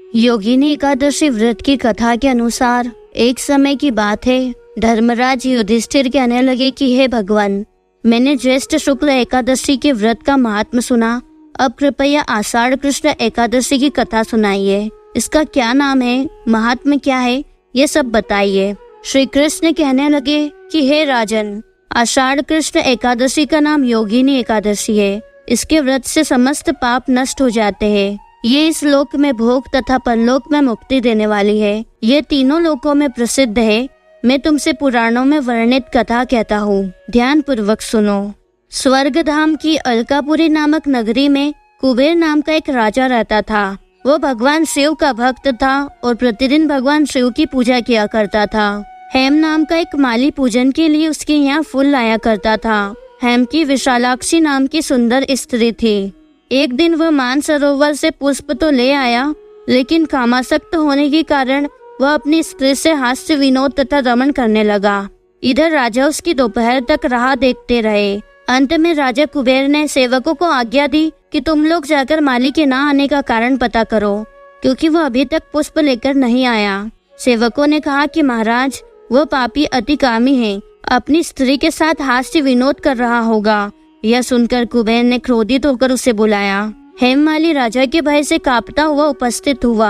योगिनी एकादशी व्रत की कथा के अनुसार एक समय की बात है, धर्मराज युधिष्ठिर कहने लगे कि हे भगवान, मैंने ज्येष्ठ शुक्ल एकादशी के व्रत का महात्म सुना। अब कृपया आषाढ़ कृष्ण एकादशी की कथा सुनाइए। इसका क्या नाम है, महात्म क्या है, ये सब बताइए। श्री कृष्ण कहने लगे कि हे राजन, आषाढ़ कृष्ण एकादशी का नाम योगिनी एकादशी है। इसके व्रत से समस्त पाप नष्ट हो जाते हैं। ये इस लोक में भोग तथा परलोक में मुक्ति देने वाली है। ये तीनों लोकों में प्रसिद्ध है। मैं तुमसे पुराणों में वर्णित कथा कहता हूँ, ध्यान पूर्वक सुनो। स्वर्ग धाम की अलकापुरी नामक नगरी में कुबेर नाम का एक राजा रहता था। वो भगवान शिव का भक्त था और प्रतिदिन भगवान शिव की पूजा किया करता था। हेम नाम का एक माली पूजन के लिए उसके यहाँ फूल लाया करता था। हेम की विशालाक्षी नाम की सुंदर स्त्री थी। एक दिन वह मानसरोवर से पुष्प तो ले आया, लेकिन कामासक्त होने के कारण वह अपनी स्त्री से हास्य विनोद तथा रमण करने लगा। इधर राजा उसकी दोपहर तक राह देखते रहे। अंत में राजा कुबेर ने सेवकों को आज्ञा दी कि तुम लोग जाकर माली के ना आने का कारण पता करो, क्योंकि वह अभी तक पुष्प लेकर नहीं आया। सेवकों ने कहा कि महाराज, वह पापी अतिकामी है, अपनी स्त्री के साथ हास्य विनोद कर रहा होगा। यह सुनकर कुबेर ने क्रोधित होकर उसे बुलाया। हेममाली राजा के भय से कांपता हुआ उपस्थित हुआ।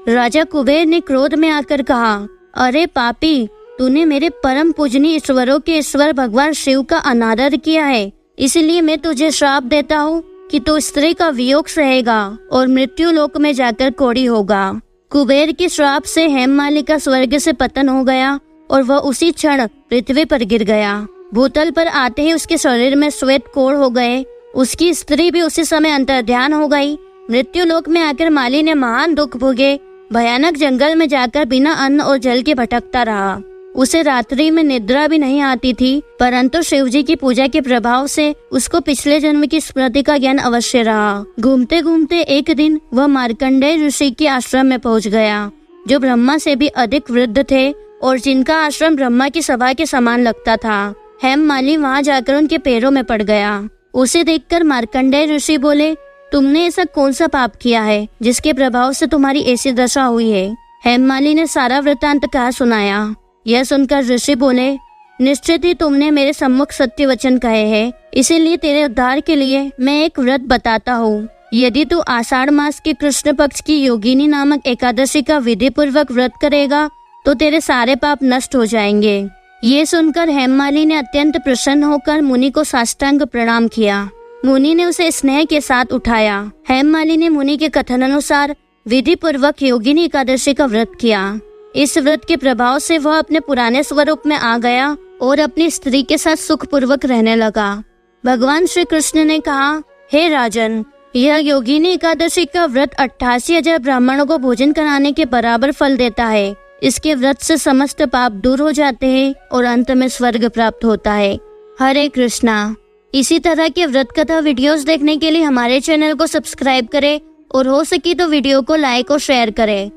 राजा कुबेर ने क्रोध में आकर कहा, अरे पापी, तूने मेरे परम पूजनीय ईश्वरों के ईश्वर भगवान शिव का अनादर किया है। इसलिए मैं तुझे श्राप देता हूँ कि तू स्त्री का वियोग सहेगा और मृत्यु लोक में जाकर कोढ़ी होगा। कुबेर के श्राप से हेममाली का स्वर्ग से पतन हो गया और वह उसी क्षण पृथ्वी पर गिर गया। भूतल पर आते ही उसके शरीर में श्वेत कोढ़ हो गए। उसकी स्त्री भी उसी समय अंतर्ध्यान हो गई। मृत्यु लोक में आकर माली ने महान दुख भोगे। भयानक जंगल में जाकर बिना अन्न और जल के भटकता रहा। उसे रात्रि में निद्रा भी नहीं आती थी, परंतु शिवजी की पूजा के प्रभाव से उसको पिछले जन्म की स्मृति का ज्ञान अवश्य रहा। घूमते घूमते एक दिन वह मार्कंडेय ऋषि के आश्रम में पहुंच गया, जो ब्रह्मा से भी अधिक वृद्ध थे और जिनका आश्रम ब्रह्मा की सभा के समान लगता था। हेममाली वहां जाकर उनके पैरों में पड़ गया। उसे देखकर मार्कंडेय ऋषि बोले, तुमने ऐसा कौन सा पाप किया है जिसके प्रभाव से तुम्हारी ऐसी दशा हुई है। हेममाली ने सारा वृतांत कहा सुनाया। यह सुनकर ऋषि बोले, निश्चित ही तुमने मेरे सम्मुख सत्य वचन कहे हैं, इसीलिए तेरे उद्धार के लिए मैं एक व्रत बताता हूँ। यदि तू आषाढ़ मास के कृष्ण पक्ष की योगिनी नामक एकादशी का विधि पूर्वक व्रत करेगा तो तेरे सारे पाप नष्ट हो जाएंगे। ये सुनकर हेममाली ने अत्यंत प्रसन्न होकर मुनि को साष्टांग प्रणाम किया। मुनि ने उसे स्नेह के साथ उठाया। हेममाली ने मुनि के कथन अनुसार विधि पूर्वक योगिनी एकादशी का व्रत किया। इस व्रत के प्रभाव से वह अपने पुराने स्वरूप में आ गया और अपनी स्त्री के साथ सुखपूर्वक रहने लगा। भगवान श्री कृष्ण ने कहा, हे राजन, यह योगिनी एकादशी का व्रत 88,000 ब्राह्मणों को भोजन कराने के बराबर फल देता है। इसके व्रत से समस्त पाप दूर हो जाते हैं और अंत में स्वर्ग प्राप्त होता है। हरे कृष्णा। इसी तरह के व्रत कथा वीडियोस देखने के लिए हमारे चैनल को सब्सक्राइब करें और हो सके तो वीडियो को लाइक और शेयर करें।